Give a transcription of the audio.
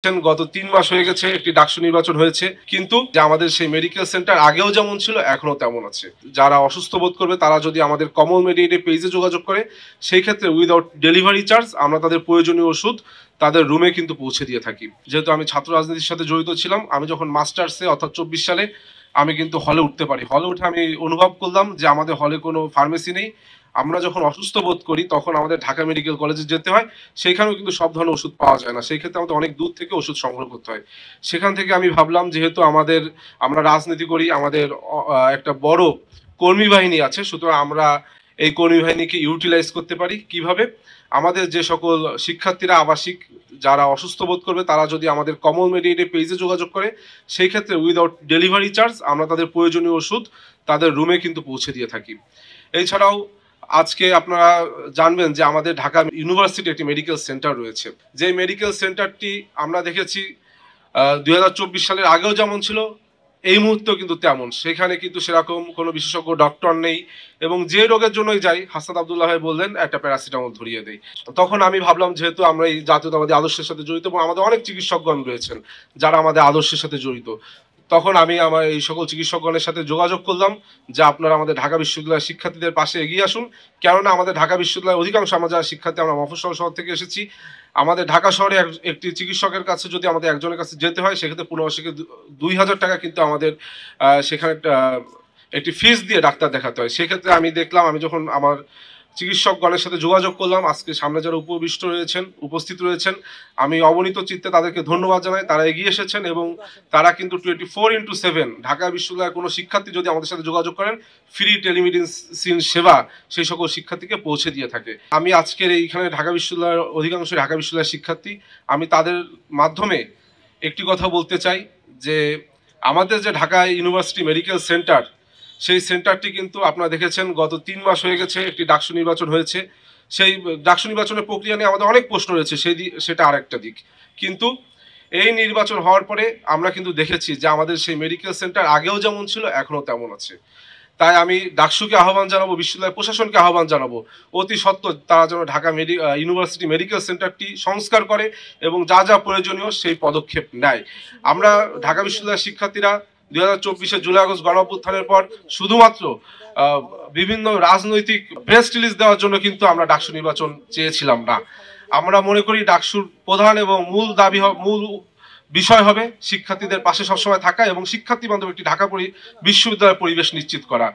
গত ৩ মাস হয়ে গেছে একটি ডাকসু নির্বাচন হয়েছে, কিন্তু যে আমাদের সেই মেডিকেল সেন্টার আগেও যেমন ছিল এখনো তেমন আছে। যারা অসুস্থ বোধ করবে তারা যদি আমাদের কমল মেডিকেল পেজে যোগাযোগ করে, সেই ক্ষেত্রে উইদাউট ডেলিভারি চার্জ আমরা তাদের প্রয়োজনীয় ওষুধ তাদের রুমে কিন্তু পৌঁছে দিয়ে থাকি। যেহেতু আমি ছাত্র রাজনীতির সাথে জড়িত ছিলাম, আমি যখন মাস্টার্সে অর্থাৎ ২৪ সালে আমি কিন্তু হলে উঠতে পারি। হলে উঠে আমি অনুভব করলাম যে আমাদের হলে কোনো ফার্মেসি নেই। আমরা যখন অসুস্থ বোধ করি তখন আমাদের ঢাকা মেডিকেল কলেজে যেতে হয়। সেইখানেও কিন্তু সব ধরনের ওষুধ পাওয়া যায় না। সেই ক্ষেত্রে আমাদের অনেক দূর থেকে ওষুধ সংগ্রহ করতে হয়। সেখান থেকে আমি ভাবলাম, যেহেতু আমরা রাজনীতি করি, আমাদের একটা বড় কর্মী বাহিনী আছে, সুতরাং আমরা এই কর্মী বাহিনীকে ইউটিলাইজ করতে পারি কিভাবে? আমাদের যে সকল শিক্ষার্থীরা আবাসিক যারা অসুস্থ বোধ করবে তারা যদি আমাদের কমল মেডিকেল পেজে যোগাযোগ করে, সেই ক্ষেত্রে উইদাউট ডেলিভারি চার্জ আমরা তাদের প্রয়োজনীয় ওষুধ তাদের রুমে কিন্তু পৌঁছে দিয়ে থাকি। এছাড়াও আজকে আপনারা জানবেন যে আমাদের ঢাকা ইউনিভার্সিটি একটি মেডিকেল সেন্টার রয়েছে। যে মেডিকেল সেন্টারটি আমরা দেখেছি ২০২৪ সালের আগেও যেমন ছিল, এই মুহূর্তেও কিন্তু তেমন। সেখানে কিন্তু সেরকম কোনো বিশেষজ্ঞ ডক্টর নেই, এবং যে রোগের জন্যই যাই, হাসান আব্দুল্লাহ ভাই বললেন একটা প্যারাসিটামল ধরিয়ে দেই। তখন আমি ভাবলাম, যেহেতু আমরা এই জাতীয়তাবাদী আদর্শের সাথে জড়িত এবং আমাদের অনেক চিকিৎসকগণ রয়েছেন যারা আমাদের আদর্শের সাথে জড়িত, তখন আমি আমার এই সকল চিকিৎসকগণের সাথে যোগাযোগ করলাম যে আপনারা আমাদের ঢাকা বিশ্ববিদ্যালয়ের শিক্ষার্থীদের পাশে এগিয়ে আসুন। কেননা আমাদের ঢাকা বিশ্ববিদ্যালয়ের অধিকাংশ আমরা যারা শিক্ষার্থী, আমরা মফস্বল শহর থেকে এসেছি। আমাদের ঢাকা শহরে একটি চিকিৎসকের কাছে যদি আমাদের একজনের কাছে যেতে হয়, সেক্ষেত্রে ১৫০০ থেকে ২০০০ টাকা কিন্তু আমাদের সেখানে একটি ফিস দিয়ে ডাক্তার দেখাতে হয়। সেক্ষেত্রে আমি দেখলাম, আমি যখন আমার চিকিৎসকগণের সাথে যোগাযোগ করলাম, আজকে সামনে যারা উপস্থিত রয়েছেন, আমি অবনীত চিত্তে তাদেরকে ধন্যবাদ জানাই। তারা এগিয়ে এসেছেন এবং তারা কিন্তু 24/7 ঢাকা বিশ্ববিদ্যালয়ের কোনো শিক্ষার্থী যদি আমাদের সাথে যোগাযোগ করেন, ফ্রি টেলিমেডিসিন সেবা সেই সকল শিক্ষার্থীকে পৌঁছে দিয়ে থাকে। আমি আজকের এইখানে ঢাকা বিশ্ববিদ্যালয়ের অধিকাংশ ঢাকা বিশ্ববিদ্যালয়ের শিক্ষার্থী, আমি তাদের মাধ্যমে একটি কথা বলতে চাই যে আমাদের যে ঢাকা ইউনিভার্সিটি মেডিকেল সেন্টার, সেই সেন্টারটি কিন্তু আপনারা দেখেছেন গত ৩ মাস হয়ে গেছে একটি ডাকসু নির্বাচন হয়েছে। সেই ডাকসু নির্বাচনের প্রক্রিয়া নিয়ে আমাদের অনেক প্রশ্ন রয়েছে, সেটা আরেকটা দিক। কিন্তু এই নির্বাচন হওয়ার পরে আমরা কিন্তু দেখেছি যে আমাদের সেই মেডিকেল সেন্টার আগেও যেমন ছিল এখনো তেমন আছে। তাই আমি ডাকসুকে আহ্বান জানাবো, বিশ্ববিদ্যালয় প্রশাসনকে আহ্বান জানাবো, অতি সত্বর তারা যেন ঢাকা ইউনিভার্সিটি মেডিকেল সেন্টারটি সংস্কার করে এবং যা যা প্রয়োজনীয় সেই পদক্ষেপ নেয়। আমরা ঢাকা বিশ্ববিদ্যালয়ের শিক্ষার্থীরা ২০২৪ জুলাই আগস্ট গণঅভ্যুত্থানের পর শুধুমাত্র বিভিন্ন রাজনৈতিক প্রেস রিলিজ দেওয়ার জন্য কিন্তু আমরা ডাকসু নির্বাচন চেয়েছিলাম না। আমরা মনে করি ডাকসুর প্রধান এবং মূল বিষয় হবে শিক্ষার্থীদের পাশে সবসময় থাকা এবং শিক্ষার্থী বান্ধব একটি ঢাকা বিশ্ববিদ্যালয়ের পরিবেশ নিশ্চিত করা।